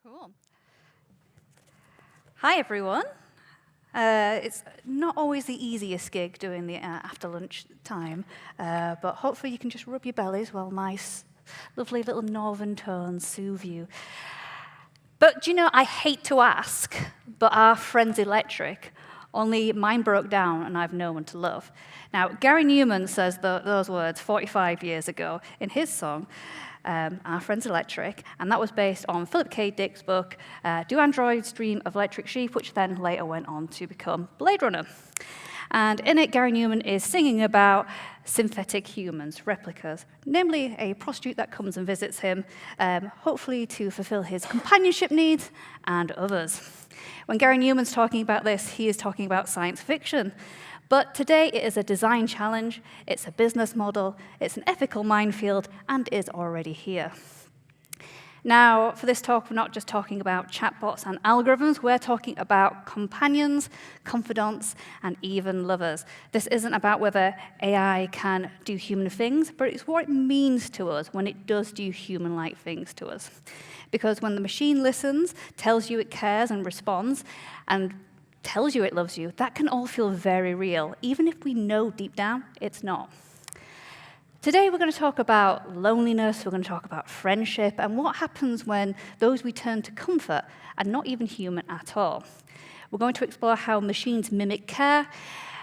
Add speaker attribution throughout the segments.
Speaker 1: Cool. Hi, everyone. It's not always the easiest gig doing the after lunch time, but hopefully you can just rub your bellies while my lovely little northern tones soothe you. But do you know, I hate to ask, but our friend's electric, only mine broke down and I've no one to love. Now, Gary Numan says those words 45 years ago in his song, Our Friend's Electric, and that was based on Philip K. Dick's book, Do Androids Dream of Electric Sheep, which then later went on to become Blade Runner. And in it, Gary Numan is singing about synthetic humans, replicas, namely a prostitute that comes and visits him, hopefully to fulfill his companionship needs and others. When Gary Numan's talking about this, he is talking about science fiction. But today it is a design challenge, it's a business model, it's an ethical minefield, and is already here. Now, for this talk, we're not just talking about chatbots and algorithms, we're talking about companions, confidants, and even lovers. This isn't about whether AI can do human things, but it's what it means to us when it does do human-like things to us. Because when the machine listens, tells you it cares and responds, and tells you it loves you, that can all feel very real, even if we know deep down it's not. Today we're going to talk about loneliness, we're going to talk about friendship, and what happens when those we turn to comfort are not even human at all. We're going to explore how machines mimic care,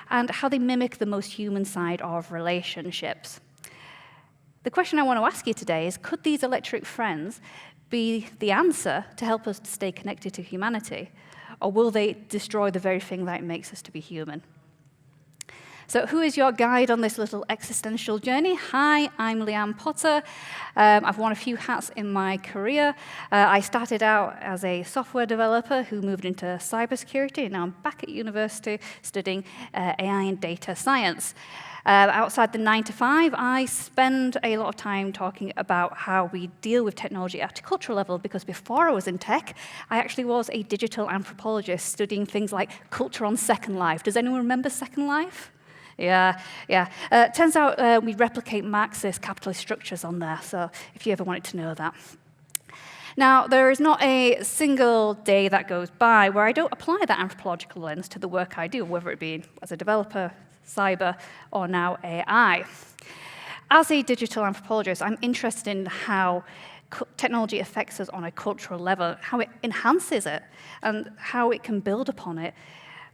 Speaker 1: and how they mimic the most human side of relationships. The question I want to ask you today is, could these electric friends be the answer to help us to stay connected to humanity? Or will they destroy the very thing that makes us to be human? So who is your guide on this little existential journey? Hi, I'm Lianne Potter. I've worn a few hats in my career. I started out as a software developer who moved into cybersecurity, and now I'm back at university studying AI and data science. Outside the 9 to 5, I spend a lot of time talking about how we deal with technology at a cultural level, because before I was in tech, I actually was a digital anthropologist studying things like culture on Second Life. Does anyone remember Second Life? Yeah. Turns out we replicate Marxist capitalist structures on there, so if you ever wanted to know that. Now, there is not a single day that goes by where I don't apply that anthropological lens to the work I do, whether it be as a developer, cyber, or now AI. As a digital anthropologist, I'm interested in how technology affects us on a cultural level, how it enhances it, and how it can build upon it,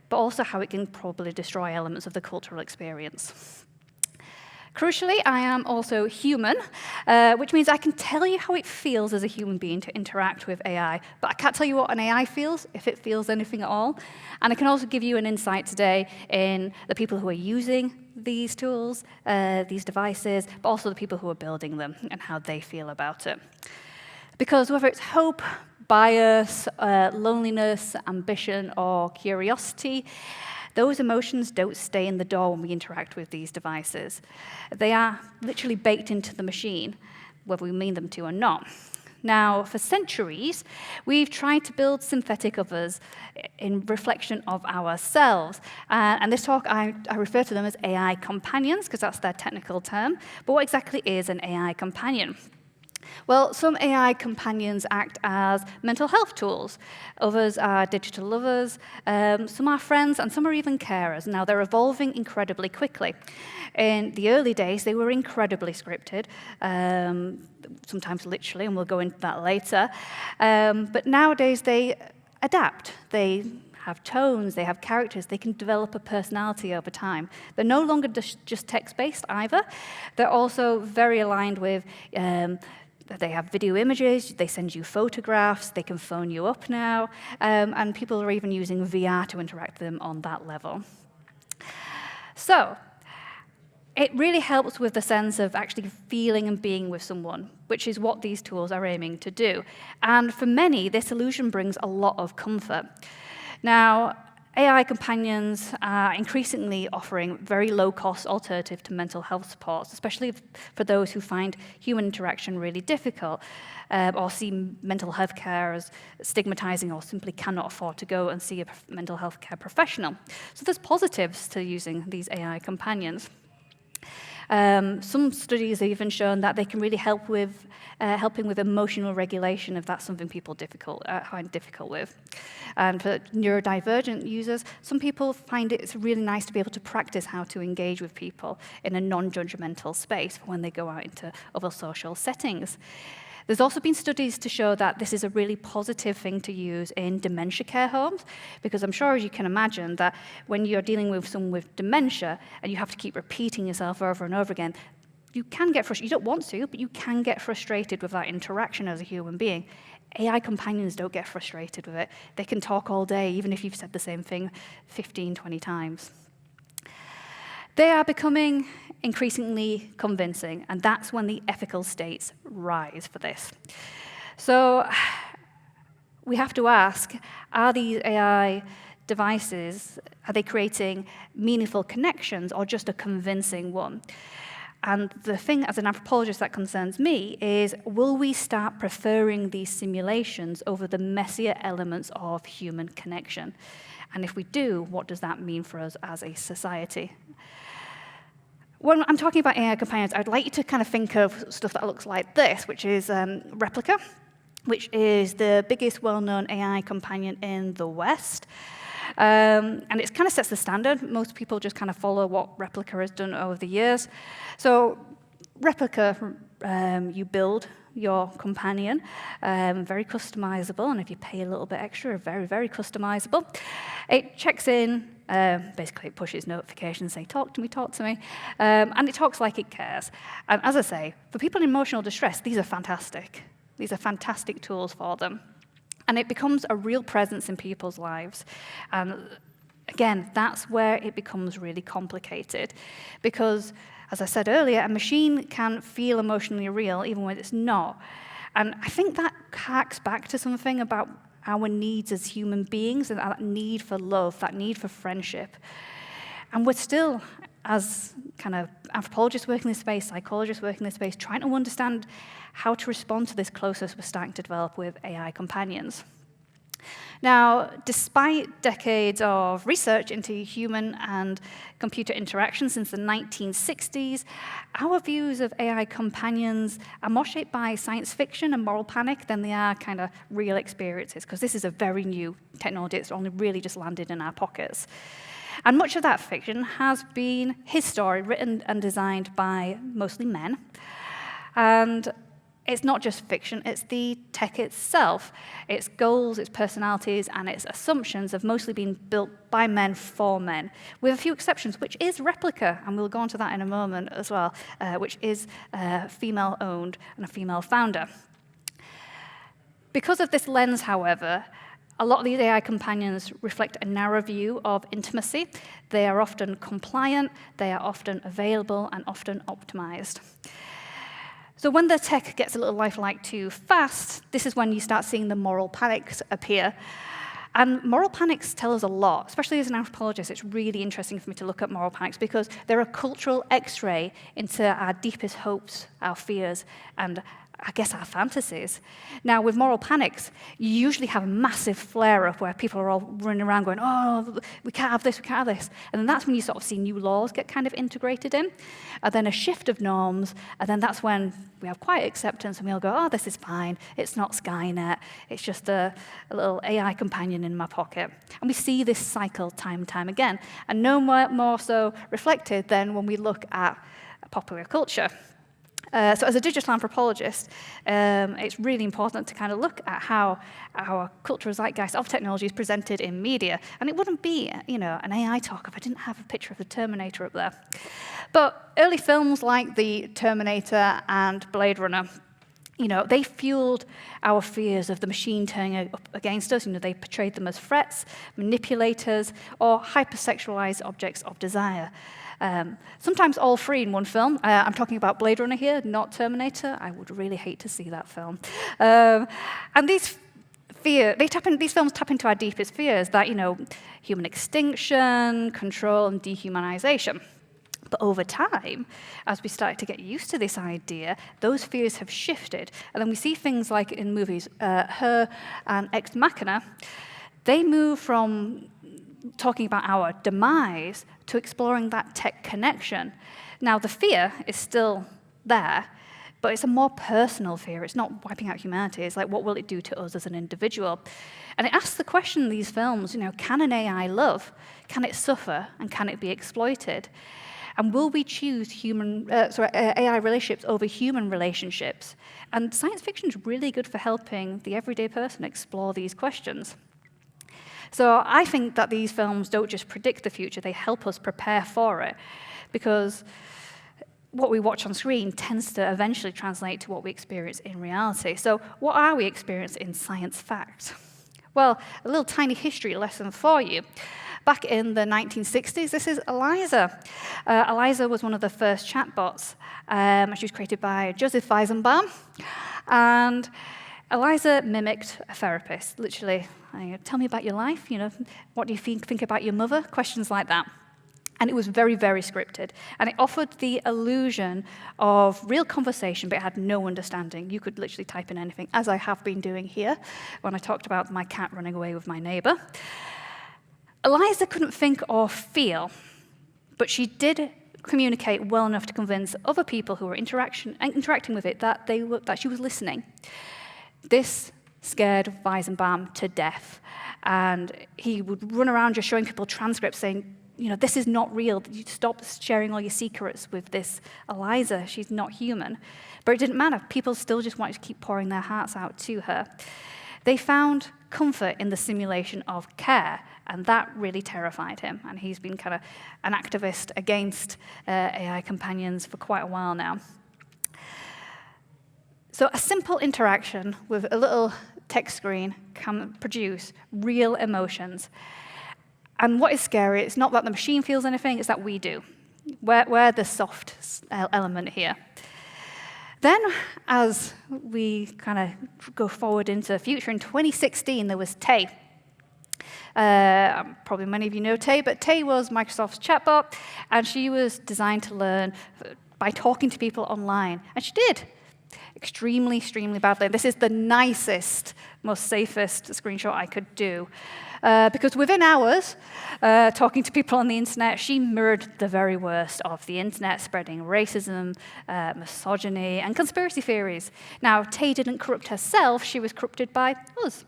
Speaker 1: but also how it can probably destroy elements of the cultural experience. Crucially, I am also human, which means I can tell you how it feels as a human being to interact with AI, but I can't tell you what an AI feels, if it feels anything at all. And I can also give you an insight today in the people who are using these tools, these devices, but also the people who are building them and how they feel about it. Because whether it's hope, bias, loneliness, ambition, or curiosity, those emotions don't stay in the door when we interact with these devices. They are literally baked into the machine, whether we mean them to or not. Now, for centuries, we've tried to build synthetic others in reflection of ourselves. And this talk, I refer to them as AI companions, because that's their technical term. But what exactly is an AI companion? Well, some AI companions act as mental health tools. Others are digital lovers, some are friends, and some are even carers. Now, they're evolving incredibly quickly. In the early days, they were incredibly scripted, sometimes literally, and we'll go into that later. But nowadays, they adapt. They have tones, they have characters, they can develop a personality over time. They're no longer just text-based either. They're also very aligned with they have video images, they send you photographs, they can phone you up now, and people are even using VR to interact with them on that level. So, it really helps with the sense of actually feeling and being with someone, which is what these tools are aiming to do. And for many, this illusion brings a lot of comfort. Now, AI companions are increasingly offering very low-cost alternative to mental health supports, especially for those who find human interaction really difficult, or see mental health care as stigmatizing, or simply cannot afford to go and see a mental health care professional. So there's positives to using these AI companions. Some studies have even shown that they can really help with helping with emotional regulation if that's something people find difficult with. And for neurodivergent users, some people find it's really nice to be able to practice how to engage with people in a non-judgmental space for when they go out into other social settings. There's also been studies to show that this is a really positive thing to use in dementia care homes, because I'm sure, as you can imagine, that when you're dealing with someone with dementia and you have to keep repeating yourself over and over again, you can get frustrated. You don't want to, but you can get frustrated with that interaction as a human being. AI companions don't get frustrated with it. They can talk all day, even if you've said the same thing 15, 20 times. They are becoming increasingly convincing, and that's when the ethical stakes rise for this. So we have to ask, are these AI devices, are they creating meaningful connections or just a convincing one? And the thing, as an anthropologist, that concerns me is, will we start preferring these simulations over the messier elements of human connection? And if we do, what does that mean for us as a society? When I'm talking about AI companions, I'd like you to kind of think of stuff that looks like this, which is Replica, which is the biggest well-known AI companion in the West. And it kind of sets the standard. Most people just kind of follow what Replica has done over the years. So Replica, you build your companion, very customizable, and if you pay a little bit extra, very, very customizable. It checks in, basically it pushes notifications saying, talk to me, and it talks like it cares. And as I say, for people in emotional distress, these are fantastic. These are fantastic tools for them. And it becomes a real presence in people's lives. And again, that's where it becomes really complicated. Because, as I said earlier, a machine can feel emotionally real even when it's not. And I think that harks back to something about our needs as human beings, and that need for love, that need for friendship. And we're still, as kind of anthropologists working in this space, psychologists working in this space, trying to understand how to respond to this closeness we're starting to develop with AI companions. Now, despite decades of research into human and computer interaction since the 1960s, our views of AI companions are more shaped by science fiction and moral panic than they are kind of real experiences, because this is a very new technology that's only really just landed in our pockets. And much of that fiction has been his story, written and designed by mostly men. And it's not just fiction, it's the tech itself. Its goals, its personalities, and its assumptions have mostly been built by men for men, with a few exceptions, which is Replica, and we'll go on to that in a moment as well, which is female-owned and a female founder. Because of this lens, however, a lot of these AI companions reflect a narrow view of intimacy. They are often compliant, they are often available, and often optimized. So when the tech gets a little lifelike too fast, this is when you start seeing the moral panics appear. And moral panics tell us a lot, especially as an anthropologist. It's really interesting for me to look at moral panics because they're a cultural X-ray into our deepest hopes, our fears, and I guess our fantasies. Now, with moral panics, you usually have a massive flare-up where people are all running around going, oh, we can't have this, we can't have this. And then that's when you sort of see new laws get kind of integrated in, and then a shift of norms, and then that's when we have quiet acceptance, and we all go, oh, this is fine, it's not Skynet, it's just a little AI companion in my pocket. And we see this cycle time and time again, and no more so reflected than when we look at popular culture. So as a digital anthropologist, it's really important to kind of look at how our cultural zeitgeist of technology is presented in media. And it wouldn't be, an AI talk if I didn't have a picture of the Terminator up there. But early films like The Terminator and Blade Runner, they fueled our fears of the machine turning up against us. They portrayed them as threats, manipulators, or hypersexualized objects of desire. Sometimes all three in one film. I'm talking about Blade Runner here, not Terminator. I would really hate to see that film. And these films tap into our deepest fears, that, human extinction, control, and dehumanization. But over time, as we started to get used to this idea, those fears have shifted. And then we see things like in movies, Her and Ex Machina. They move from talking about our demise to exploring that tech connection. Now, the fear is still there, but it's a more personal fear. It's not wiping out humanity. It's like, what will it do to us as an individual? And it asks the question in these films, can an AI love? Can it suffer? And can it be exploited? And will we choose AI relationships over human relationships? And science fiction is really good for helping the everyday person explore these questions. So I think that these films don't just predict the future, they help us prepare for it, because what we watch on screen tends to eventually translate to what we experience in reality. So what are we experiencing in science fact? Well, a little tiny history lesson for you. Back in the 1960s, this is Eliza. Eliza was one of the first chatbots. She was created by Joseph Weizenbaum. And Eliza mimicked a therapist, literally, tell me about your life, what do you think about your mother, questions like that. And it was very, very scripted. And it offered the illusion of real conversation, but it had no understanding. You could literally type in anything, as I have been doing here when I talked about my cat running away with my neighbor. Eliza couldn't think or feel, but she did communicate well enough to convince other people who were interacting with it that she was listening. This scared Weizenbaum to death. And he would run around just showing people transcripts saying, this is not real. You stop sharing all your secrets with this Eliza. She's not human. But it didn't matter. People still just wanted to keep pouring their hearts out to her. They found comfort in the simulation of care, and that really terrified him. And he's been kind of an activist against AI companions for quite a while now. So a simple interaction with a little text screen can produce real emotions. And what is scary, it's not that the machine feels anything, it's that we do. We're the soft element here. Then, as we kind of go forward into the future, in 2016, there was Tay. Probably many of you know Tay, but Tay was Microsoft's chatbot, and she was designed to learn by talking to people online. And she did. Extremely, extremely badly. This is the nicest, most safest screenshot I could do. Because within hours, talking to people on the internet, she mirrored the very worst of the internet, spreading racism, misogyny, and conspiracy theories. Now, Tay didn't corrupt herself, she was corrupted by us.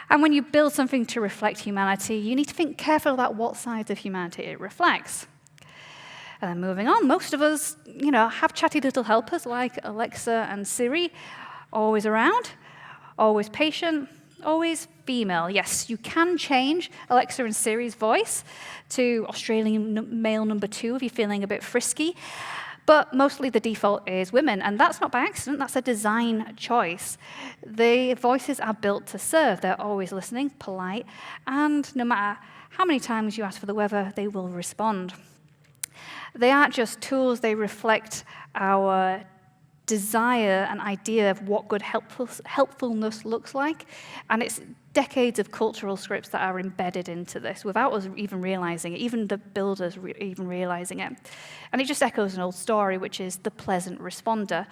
Speaker 1: And when you build something to reflect humanity, you need to think carefully about what sides of humanity it reflects. And then moving on, most of us, have chatty little helpers like Alexa and Siri, always around, always patient, always female. Yes, you can change Alexa and Siri's voice to Australian male number 2 if you're feeling a bit frisky, but mostly the default is women, and that's not by accident, that's a design choice. The voices are built to serve. They're always listening, polite, and no matter how many times you ask for the weather, they will respond. They aren't just tools, they reflect our desire and idea of what good helpfulness looks like, and it's decades of cultural scripts that are embedded into this without us even realizing it, even the builders even realizing it. And it just echoes an old story, which is the pleasant responder.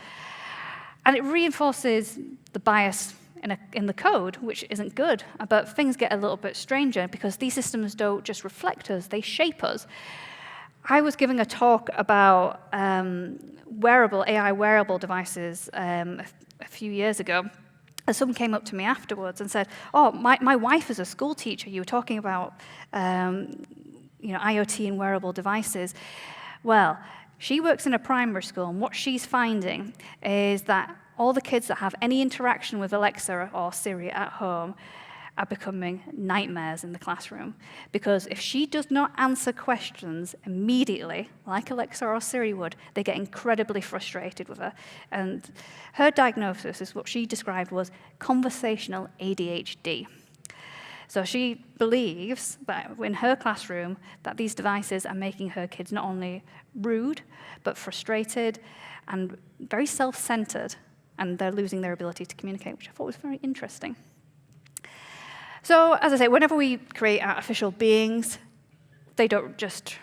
Speaker 1: And it reinforces the bias in the code, which isn't good, but things get a little bit stranger because these systems don't just reflect us, they shape us. I was giving a talk about AI wearable devices a few years ago, and someone came up to me afterwards and said, "Oh, my wife is a school teacher. You were talking about IoT and wearable devices." Well, she works in a primary school, and what she's finding is that all the kids that have any interaction with Alexa or Siri at home are becoming nightmares in the classroom. Because if she does not answer questions immediately, like Alexa or Siri would, they get incredibly frustrated with her. And her diagnosis is what she described was conversational ADHD. So she believes that in her classroom that these devices are making her kids not only rude, but frustrated and very self-centered, and they're losing their ability to communicate, which I thought was very interesting. So, as I say, whenever we create artificial beings, they don't just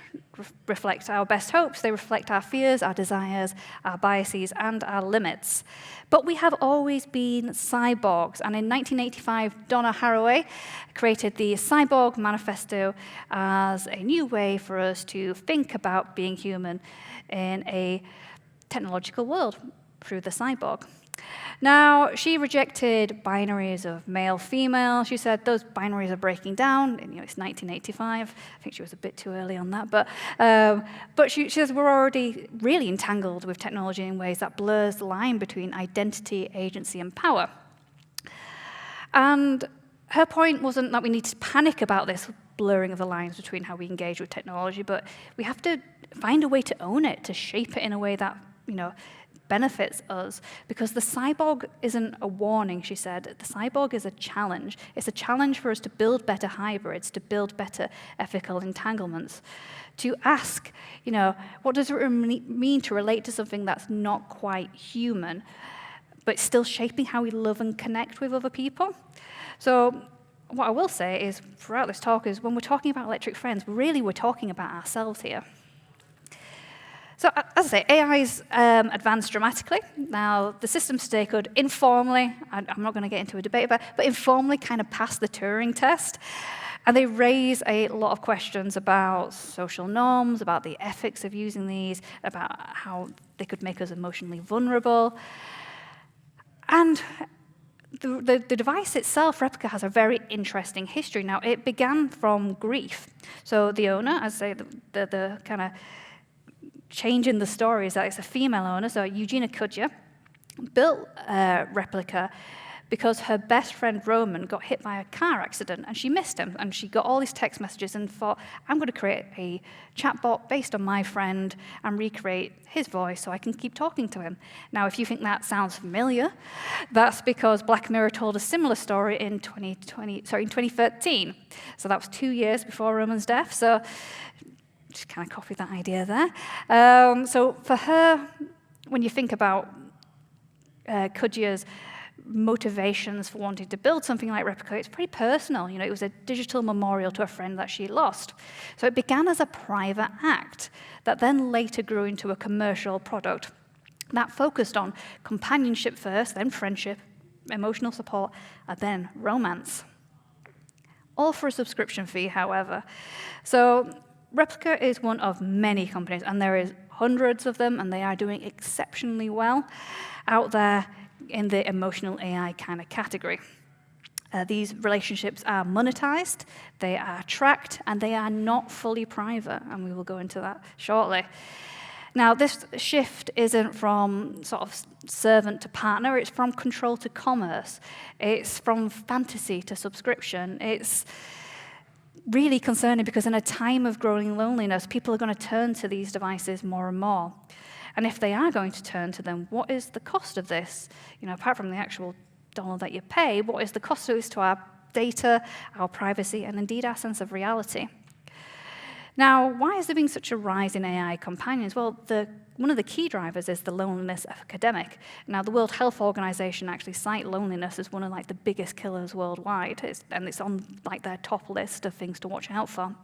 Speaker 1: reflect our best hopes, they reflect our fears, our desires, our biases, and our limits. But we have always been cyborgs, and in 1985, Donna Haraway created the Cyborg Manifesto as a new way for us to think about being human in a technological world through the cyborg. Now, she rejected binaries of male-female. She said those binaries are breaking down. And, it's 1985. I think she was a bit too early on that. But she says we're already really entangled with technology in ways that blurs the line between identity, agency, and power. And her point wasn't that we need to panic about this blurring of the lines between how we engage with technology, but we have to find a way to own it, to shape it in a way that, benefits us, because the cyborg isn't a warning, she said. The cyborg is a challenge. It's a challenge for us to build better hybrids, to build better ethical entanglements, to ask, what does it mean to relate to something that's not quite human, but still shaping how we love and connect with other people? So what I will say is, throughout this talk, is when we're talking about electric friends, really we're talking about ourselves here. So, as I say, AI's advanced dramatically. Now, the systems today could informally, I'm not going to get into a debate about it, but informally kind of pass the Turing test. And they raise a lot of questions about social norms, about the ethics of using these, about how they could make us emotionally vulnerable. And the device itself, Replica, has a very interesting history. Now, it began from grief. So the owner, as I say, the kind of change in the story is that it's a female owner, so Eugenia Kudja built Replica because her best friend Roman got hit by a car accident and she missed him, and she got all these text messages and thought, I'm going to create a chatbot based on my friend and recreate his voice so I can keep talking to him. Now, if you think that sounds familiar, that's because Black Mirror told a similar story in 2013. So that was 2 years before Roman's death. So just kind of copied that idea there. So for her, when you think about Kudja's motivations for wanting to build something like Replica, it's pretty personal. It was a digital memorial to a friend that she lost. So it began as a private act that then later grew into a commercial product that focused on companionship first, then friendship, emotional support, and then romance. All for a subscription fee, however. So Replica is one of many companies, and there is hundreds of them, and they are doing exceptionally well out there in the emotional AI kind of category. These relationships are monetized, they are tracked, and they are not fully private, and we will go into that shortly. Now, this shift isn't from sort of servant to partner, it's from control to commerce. It's from fantasy to subscription. It's really concerning because in a time of growing loneliness, people are going to turn to these devices more and more. And if they are going to turn to them, what is the cost of this? Apart from the actual dollar that you pay, what is the cost of this to our data, our privacy, and indeed our sense of reality? Now, why has there been such a rise in AI companions? Well, one of the key drivers is the loneliness epidemic. Now, the World Health Organization actually cite loneliness as one of the biggest killers worldwide, and it's on their top list of things to watch out for.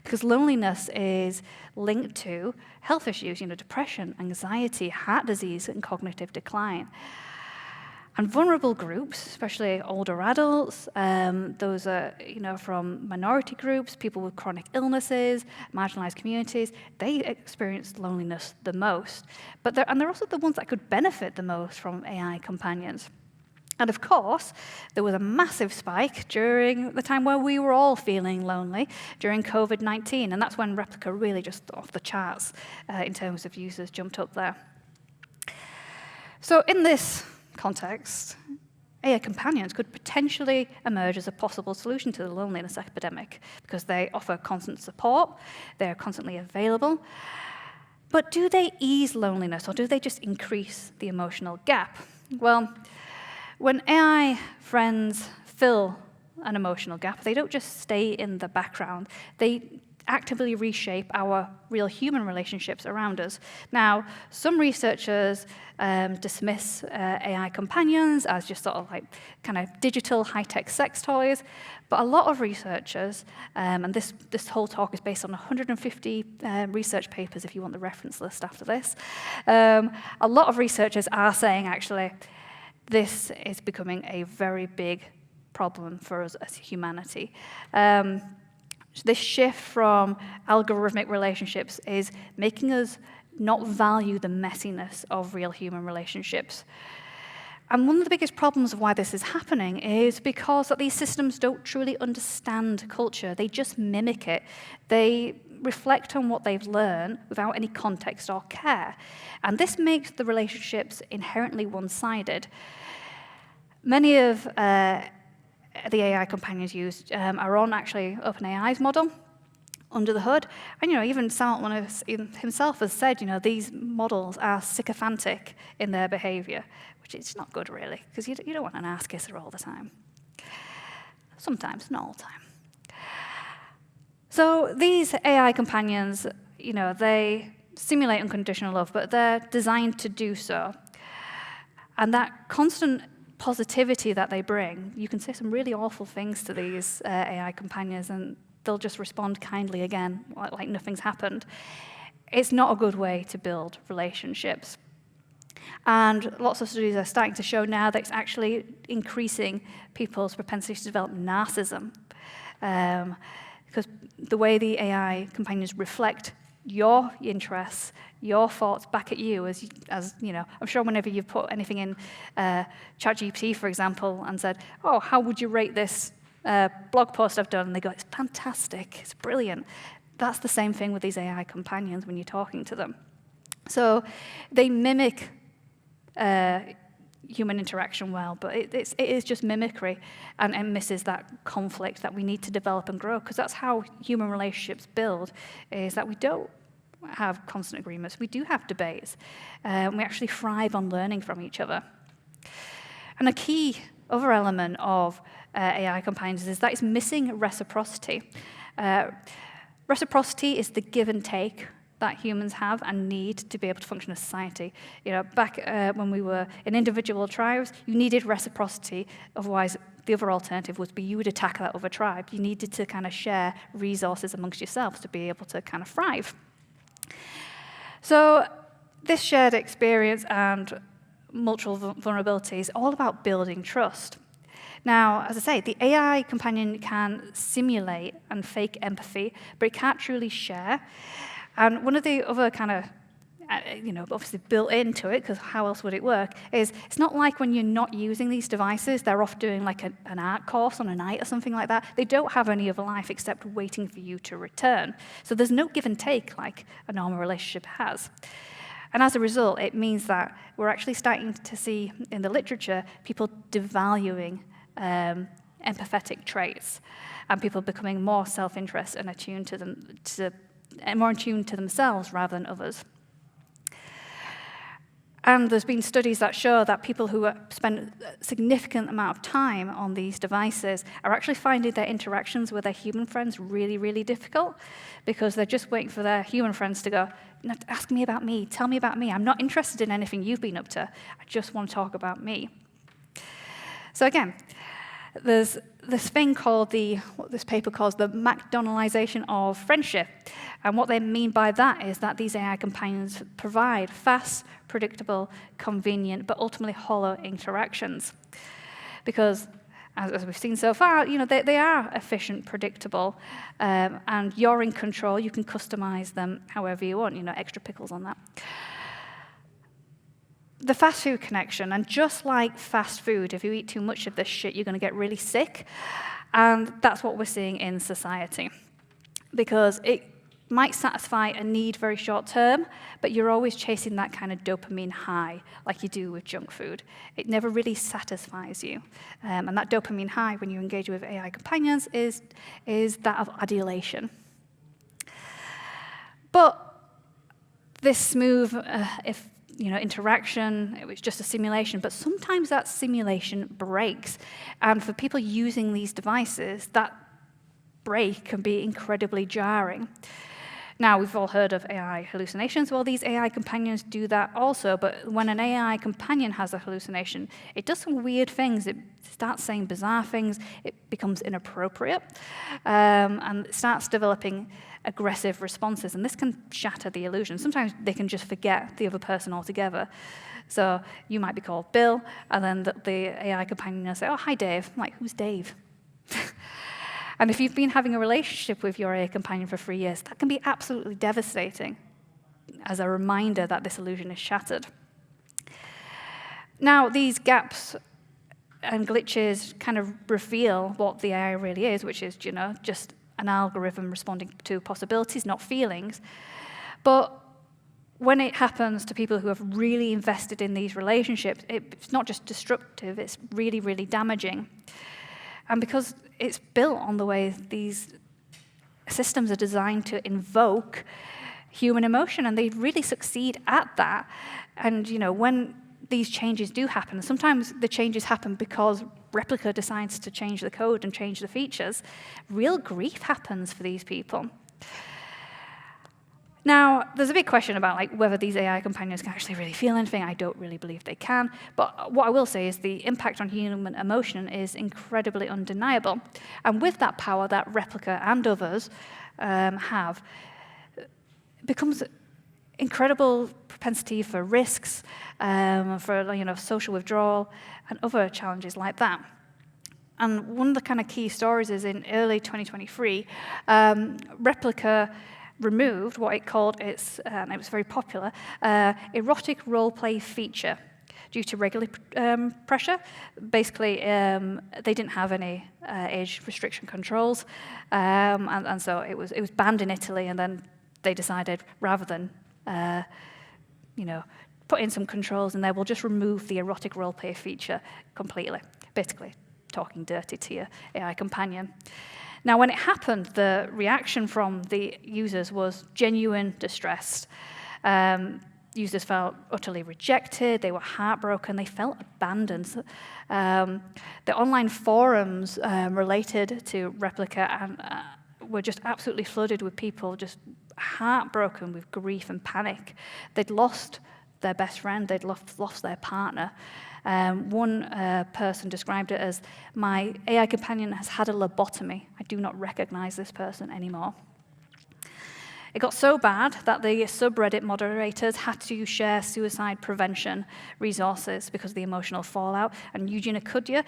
Speaker 1: Because loneliness is linked to health issues, depression, anxiety, heart disease, and cognitive decline. And vulnerable groups, especially older adults, those are from minority groups, people with chronic illnesses, marginalized communities, they experience loneliness the most. But they're also the ones that could benefit the most from AI companions. And of course, there was a massive spike during the time where we were all feeling lonely, during COVID-19, and that's when Replica really just off the charts in terms of users jumped up there. So in this context, AI companions could potentially emerge as a possible solution to the loneliness epidemic because they offer constant support, they're constantly available. But do they ease loneliness, or do they just increase the emotional gap? Well, when AI friends fill an emotional gap, they don't just stay in the background. They actively reshape our real human relationships around us. Now, some researchers dismiss AI companions as just sort of like kind of digital high-tech sex toys, but a lot of researchers, and this whole talk is based on 150 research papers if you want the reference list after this, a lot of researchers are saying actually this is becoming a very big problem for us as humanity. This shift from algorithmic relationships is making us not value the messiness of real human relationships. And one of the biggest problems of why this is happening is because that these systems don't truly understand culture. They just mimic it. They reflect on what they've learned without any context or care. And this makes the relationships inherently one-sided. Many of the AI companions used are on actually OpenAI's model under the hood. And even Salman himself has said, these models are sycophantic in their behavior, which is not good really, because you don't want an ass kisser all the time. Sometimes, not all the time. So these AI companions, they simulate unconditional love, but they're designed to do so. And that constant positivity that they bring, you can say some really awful things to these AI companions and they'll just respond kindly again, like nothing's happened. It's not a good way to build relationships. And lots of studies are starting to show now that it's actually increasing people's propensity to develop narcissism. Because the way the AI companions reflect your interests, your thoughts back at you, as I'm sure whenever you've put anything in ChatGPT, for example, and said, oh, how would you rate this blog post I've done? And they go, it's fantastic, it's brilliant. That's the same thing with these AI companions when you're talking to them. So they mimic human interaction well, but it is just mimicry and misses that conflict that we need to develop and grow, because that's how human relationships build, is that we don't have constant agreements. We do have debates. We actually thrive on learning from each other. And a key other element of AI companions is that it's missing reciprocity. Reciprocity is the give and take that humans have and need to be able to function as society. Back when we were in individual tribes, you needed reciprocity. Otherwise, the other alternative would be you would attack that other tribe. You needed to kind of share resources amongst yourselves to be able to kind of thrive. So this shared experience and mutual vulnerability is all about building trust. Now, as I say, the AI companion can simulate and fake empathy, but it can't truly share. And one of the other kind of, obviously built into it, because how else would it work, is it's not like when you're not using these devices, they're off doing like an art course on a night or something like that. They don't have any other life except waiting for you to return. So there's no give and take like a normal relationship has. And as a result, it means that we're actually starting to see in the literature people devaluing empathetic traits, and people becoming more self-interest and attuned to them, more attuned to themselves rather than others. And there's been studies that show that people who spend a significant amount of time on these devices are actually finding their interactions with their human friends really, really difficult, because they're just waiting for their human friends to go, ask me about me, tell me about me. I'm not interested in anything you've been up to. I just want to talk about me. So again, there's this thing called what this paper calls the McDonaldization of friendship. And what they mean by that is that these AI companions provide fast, predictable, convenient, but ultimately hollow interactions. Because, as we've seen so far, they are efficient, predictable, and you're in control. You can customize them however you want, extra pickles on that. The fast food connection, and just like fast food, if you eat too much of this shit, you're going to get really sick. And that's what we're seeing in society. Because it might satisfy a need very short term, but you're always chasing that kind of dopamine high, like you do with junk food. It never really satisfies you. And that dopamine high, when you engage with AI companions, is that of adulation. But this smooth, interaction, it was just a simulation, but sometimes that simulation breaks. And for people using these devices, that break can be incredibly jarring. Now, we've all heard of AI hallucinations. Well, these AI companions do that also, but when an AI companion has a hallucination, it does some weird things. It starts saying bizarre things, it becomes inappropriate, and it starts developing aggressive responses, and this can shatter the illusion. Sometimes they can just forget the other person altogether. So you might be called Bill, and then the AI companion will say, oh, hi, Dave. I'm like, who's Dave? And if you've been having a relationship with your AI companion for 3 years, that can be absolutely devastating as a reminder that this illusion is shattered. Now, these gaps and glitches kind of reveal what the AI really is, which is, just an algorithm responding to possibilities, not feelings. But when it happens to people who have really invested in these relationships, it's not just destructive, it's really, really damaging. And because it's built on the way these systems are designed to invoke human emotion, and they really succeed at that. And when these changes do happen, sometimes the changes happen because Replica decides to change the code and change the features. Real grief happens for these people. Now, there's a big question about whether these AI companions can actually really feel anything. I don't really believe they can. But what I will say is the impact on human emotion is incredibly undeniable. And with that power that Replica and others have, becomes incredible propensity for risks, for social withdrawal, and other challenges like that. And one of the kind of key stories is in early 2023, Replica removed what it called its, and it was very popular, erotic role-play feature due to regulatory pressure. Basically, they didn't have any age restriction controls, and so it was banned in Italy, and then they decided, rather than put in some controls in there, we'll just remove the erotic role-play feature completely, basically talking dirty to your AI companion. Now, when it happened, the reaction from the users was genuine distress. Users felt utterly rejected, they were heartbroken, they felt abandoned. The online forums related to Replica were just absolutely flooded with people just heartbroken with grief and panic. They'd lost their best friend, they'd lost their partner. One person described it as, my AI companion has had a lobotomy. I do not recognize this person anymore. It got so bad that the subreddit moderators had to share suicide prevention resources because of the emotional fallout. And Eugenia Kudya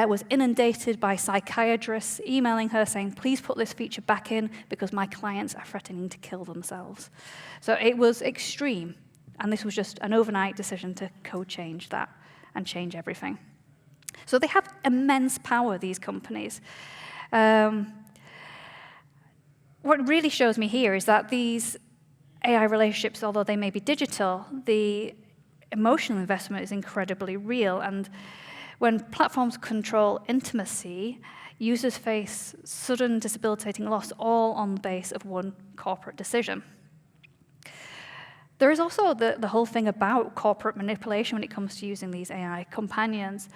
Speaker 1: was inundated by psychiatrists emailing her saying, please put this feature back in because my clients are threatening to kill themselves. So it was extreme. And this was just an overnight decision to code change that and change everything. So they have immense power, these companies. What really shows me here is that these AI relationships, although they may be digital, the emotional investment is incredibly real. And when platforms control intimacy, users face sudden debilitating loss, all on the base of one corporate decision. There is also the whole thing about corporate manipulation when it comes to using these AI companions.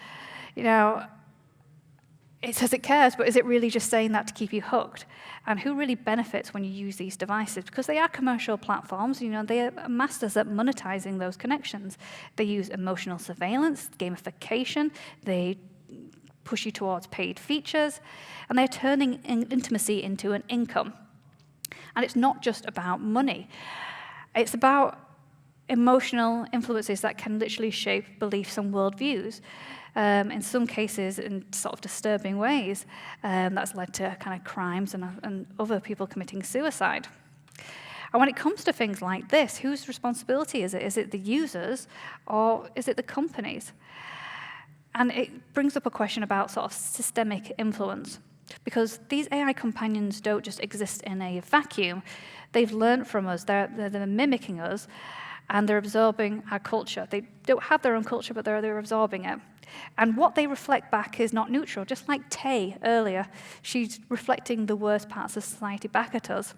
Speaker 1: It says it cares, but is it really just saying that to keep you hooked? And who really benefits when you use these devices? Because they are commercial platforms, they are masters at monetizing those connections. They use emotional surveillance, gamification, they push you towards paid features, and they're turning intimacy into an income. And it's not just about money. It's about emotional influences that can literally shape beliefs and worldviews. In some cases, in sort of disturbing ways, that's led to kind of crimes and other people committing suicide. And when it comes to things like this, whose responsibility is it? Is it the users or is it the companies? And it brings up a question about sort of systemic influence, because these AI companions don't just exist in a vacuum. They've learned from us, they're mimicking us, and they're absorbing our culture. They don't have their own culture, but they're absorbing it. And what they reflect back is not neutral. Just like Tay earlier, she's reflecting the worst parts of society back at us.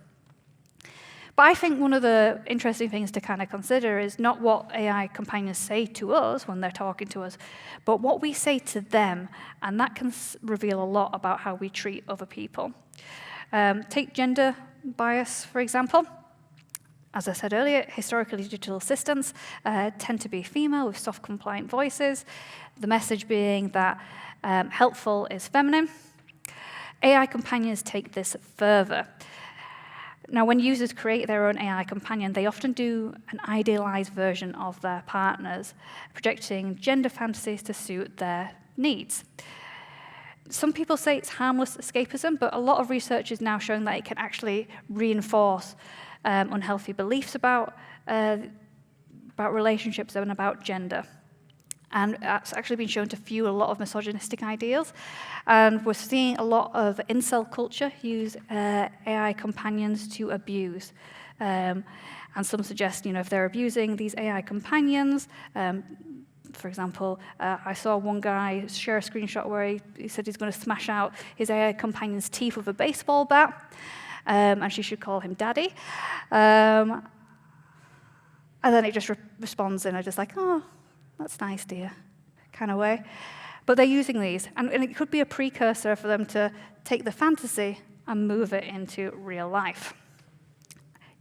Speaker 1: But I think one of the interesting things to kind of consider is not what AI companions say to us when they're talking to us, but what we say to them, and that can reveal a lot about how we treat other people. Take gender bias, for example. As I said earlier, historically digital assistants tend to be female with soft, compliant voices, the message being that helpful is feminine. AI companions take this further. Now, when users create their own AI companion, they often do an idealized version of their partners, projecting gender fantasies to suit their needs. Some people say it's harmless escapism, but a lot of research is now showing that it can actually reinforce unhealthy beliefs about relationships and about gender. And that's actually been shown to fuel a lot of misogynistic ideals. And we're seeing a lot of incel culture use AI companions to abuse. And some suggest, if they're abusing these AI companions, for example, I saw one guy share a screenshot where he said he's going to smash out his AI companion's teeth with a baseball bat, and she should call him daddy. And then it just responds in a just like, oh, that's nice, dear, kind of way. But they're using these, and it could be a precursor for them to take the fantasy and move it into real life.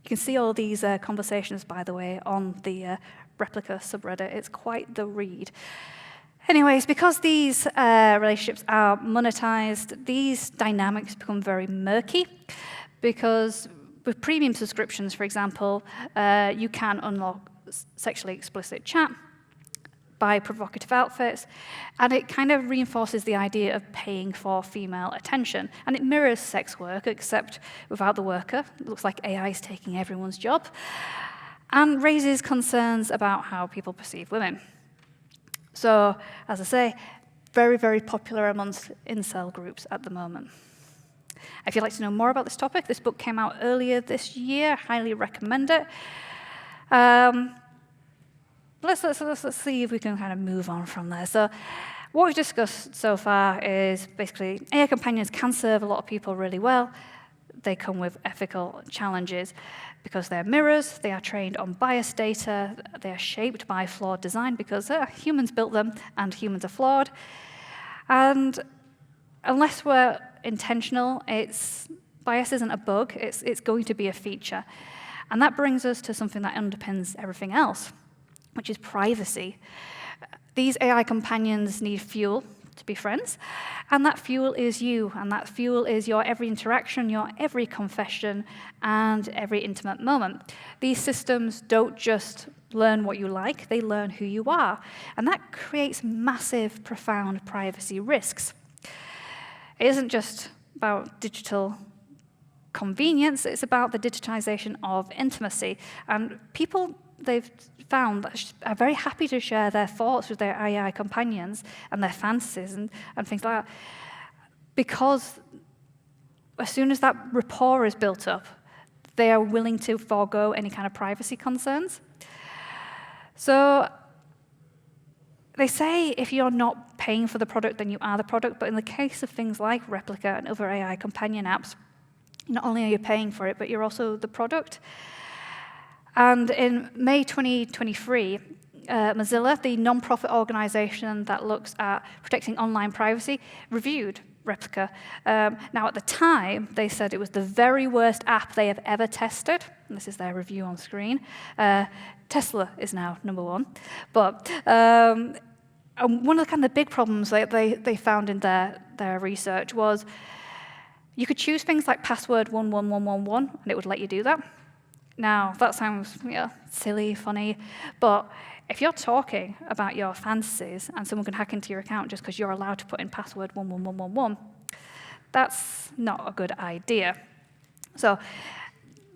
Speaker 1: You can see all these conversations, by the way, on the Replica subreddit. It's quite the read. Anyways, because these relationships are monetized, these dynamics become very murky, because with premium subscriptions, for example, you can unlock sexually explicit chat, buy provocative outfits, and it kind of reinforces the idea of paying for female attention. And it mirrors sex work, except without the worker. It looks like AI is taking everyone's job, and raises concerns about how people perceive women. So, as I say, very, very popular amongst incel groups at the moment. If you'd like to know more about this topic, this book came out earlier this year. Highly recommend it. Let's see if we can kind of move on from there. So what we've discussed so far is basically AI companions can serve a lot of people really well. They come with ethical challenges because they're mirrors, they are trained on biased data, they are shaped by flawed design because humans built them and humans are flawed. And unless we're intentional, bias isn't a bug, it's going to be a feature. And that brings us to something that underpins everything else, which is privacy. These AI companions need fuel to be friends, and that fuel is you, and that fuel is your every interaction, your every confession, and every intimate moment. These systems don't just learn what you like, they learn who you are, and that creates massive, profound privacy risks. It isn't just about digital convenience, it's about the digitization of intimacy, and people they've found that are very happy to share their thoughts with their AI companions and their fantasies and things like that, because as soon as that rapport is built up, they are willing to forego any kind of privacy concerns. So they say if you're not paying for the product, then you are the product, but in the case of things like Replica and other AI companion apps, not only are you paying for it, but you're also the product. And in May 2023, Mozilla, the non-profit organization that looks at protecting online privacy, reviewed Replica. Now, at the time, they said it was the very worst app they have ever tested. And this is their review on screen. Tesla is now #1. But one of the big problems they found in their research was you could choose things like password 11111, and it would let you do that. Now, that sounds silly, funny, but if you're talking about your fantasies and someone can hack into your account just because you're allowed to put in password 11111, that's not a good idea. So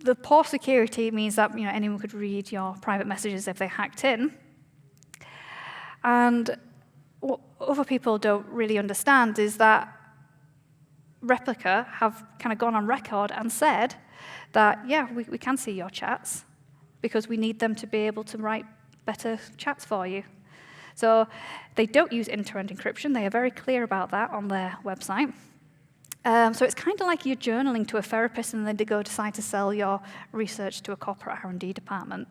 Speaker 1: the poor security means that anyone could read your private messages if they hacked in. And what other people don't really understand is that Replica have kind of gone on record and said that, we can see your chats because we need them to be able to write better chats for you. So they don't use end-to-end encryption. They are very clear about that on their website. So it's kind of like you're journaling to a therapist and then they decide to sell your research to a corporate R&D department.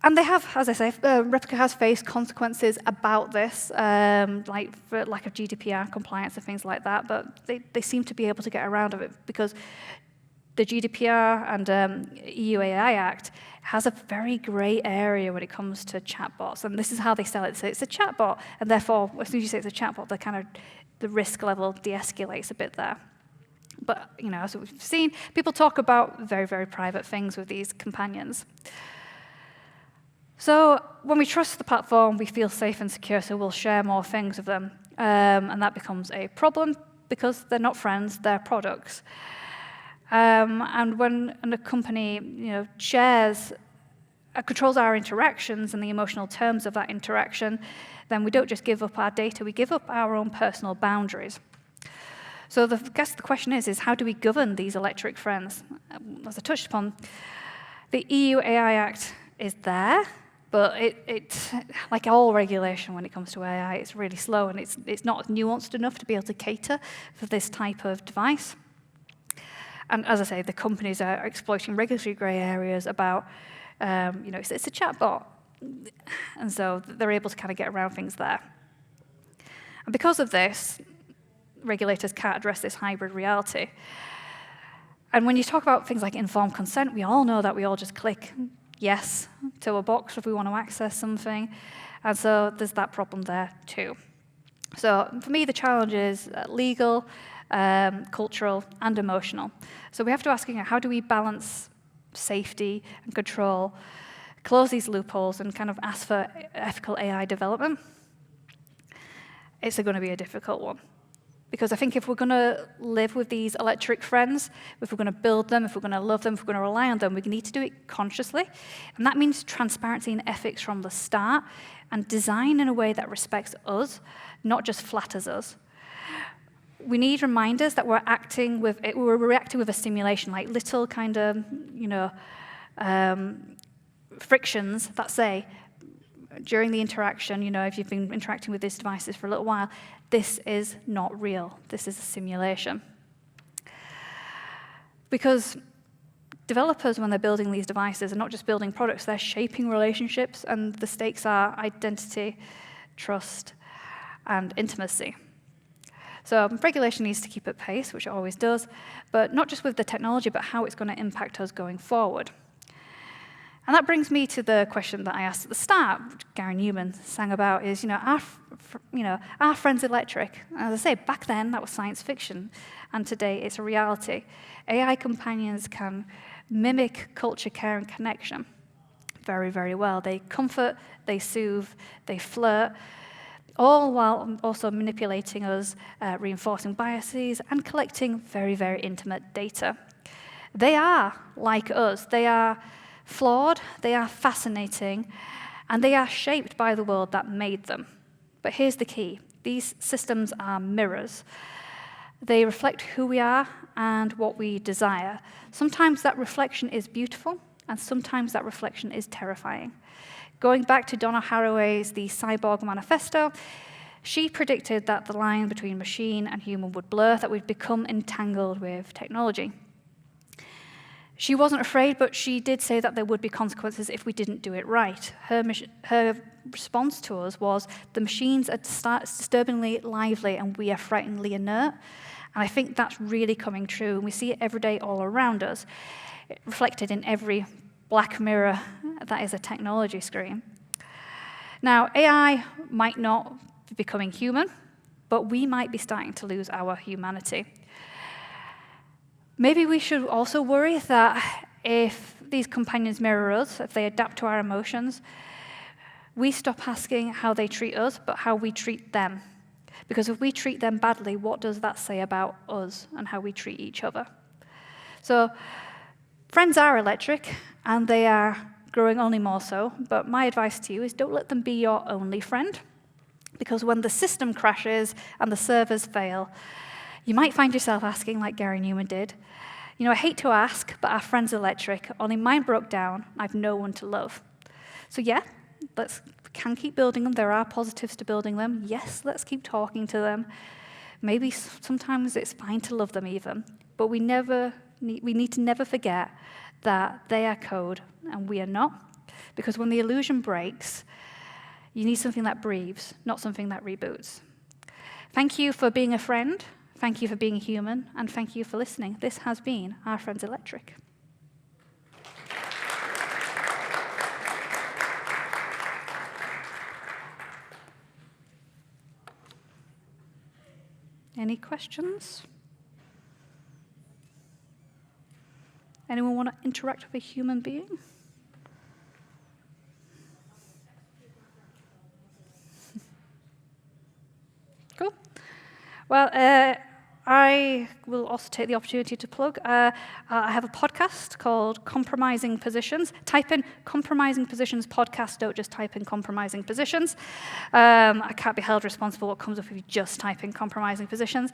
Speaker 1: And they have, as I say, Replica has faced consequences about this, like for lack of GDPR compliance and things like that, but they seem to be able to get around of it because the GDPR and EU AI Act has a very grey area when it comes to chatbots, and this is how they sell it. So it's a chatbot, and therefore, as soon as you say it's a chatbot, the risk level de-escalates a bit there. But as we've seen, people talk about very, very private things with these companions. So when we trust the platform, we feel safe and secure, so we'll share more things with them. And that becomes a problem because they're not friends, they're products. And when a company shares, controls our interactions and the emotional terms of that interaction, then we don't just give up our data, we give up our own personal boundaries. So I guess the question is how do we govern these electric friends? As I touched upon, the EU AI Act is there, but it's like all regulation when it comes to AI, it's really slow and it's not nuanced enough to be able to cater for this type of device. And as I say, the companies are exploiting regulatory grey areas about, it's a chatbot. And so they're able to kind of get around things there. And because of this, regulators can't address this hybrid reality. And when you talk about things like informed consent, we all know that we all just click yes to a box if we want to access something. And so there's that problem there too. So for me, the challenge is legal, cultural, and emotional. So we have to ask, how do we balance safety and control, close these loopholes, and kind of ask for ethical AI development? It's going to be a difficult one. Because I think if we're going to live with these electric friends, if we're going to build them, if we're going to love them, if we're going to rely on them, we need to do it consciously. And that means transparency and ethics from the start, and design in a way that respects us, not just flatters us. We need reminders that we're reacting with a simulation, like little kind of, frictions that say, during the interaction, if you've been interacting with these devices for a little while, this is not real. This is a simulation. Because developers, when they're building these devices, are not just building products, they're shaping relationships, and the stakes are identity, trust, and intimacy. So regulation needs to keep at pace, which it always does, but not just with the technology, but how it's going to impact us going forward. And that brings me to the question that I asked at the start, which Gary Numan sang about, is, our friends electric? As I say, back then, that was science fiction, and today it's a reality. AI companions can mimic culture, care, and connection very, very well. They comfort, they soothe, they flirt, all while also manipulating us, reinforcing biases, and collecting very, very intimate data. They are like us. They are flawed, they are fascinating, and they are shaped by the world that made them. But here's the key. These systems are mirrors. They reflect who we are and what we desire. Sometimes that reflection is beautiful, and sometimes that reflection is terrifying. Going back to Donna Haraway's The Cyborg Manifesto, she predicted that the line between machine and human would blur, that we'd become entangled with technology. She wasn't afraid, but she did say that there would be consequences if we didn't do it right. Her response to us was, the machines are disturbingly lively and we are frighteningly inert. And I think that's really coming true, and we see it every day all around us, reflected in every black mirror that is a technology screen. Now, AI might not be becoming human, but we might be starting to lose our humanity. Maybe we should also worry that if these companions mirror us, if they adapt to our emotions, we stop asking how they treat us, but how we treat them. Because if we treat them badly, what does that say about us and how we treat each other? So, friends are electric, and they are growing only more so, but my advice to you is don't let them be your only friend, because when the system crashes and the servers fail, you might find yourself asking, like Gary Numan did, I hate to ask, but our friends electric, only mine broke down, I've no one to love. So yeah, we can keep building them. There are positives to building them. Yes, let's keep talking to them. Maybe sometimes it's fine to love them even, but we need to never forget that they are code and we are not. Because when the illusion breaks, you need something that breathes, not something that reboots. Thank you for being a friend, thank you for being a human, and thank you for listening. This has been Our Friends Electric. Any questions? Anyone want to interact with a human being? Cool. Well, I will also take the opportunity to plug. I have a podcast called Compromising Positions. Type in Compromising Positions podcast, don't just type in Compromising Positions. I can't be held responsible what comes up if you just type in Compromising Positions.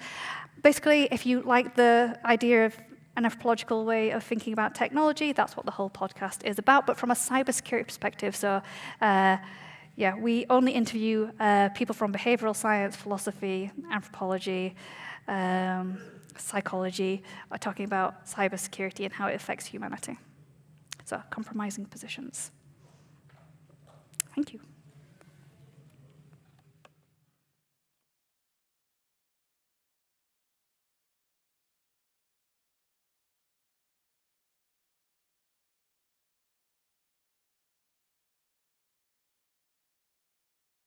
Speaker 1: Basically, if you like the idea of an anthropological way of thinking about technology, that's what the whole podcast is about, but from a cybersecurity perspective. So, yeah, we only interview people from behavioral science, philosophy, anthropology, psychology, are talking about cybersecurity and how it affects humanity. So, compromising positions. Thank you.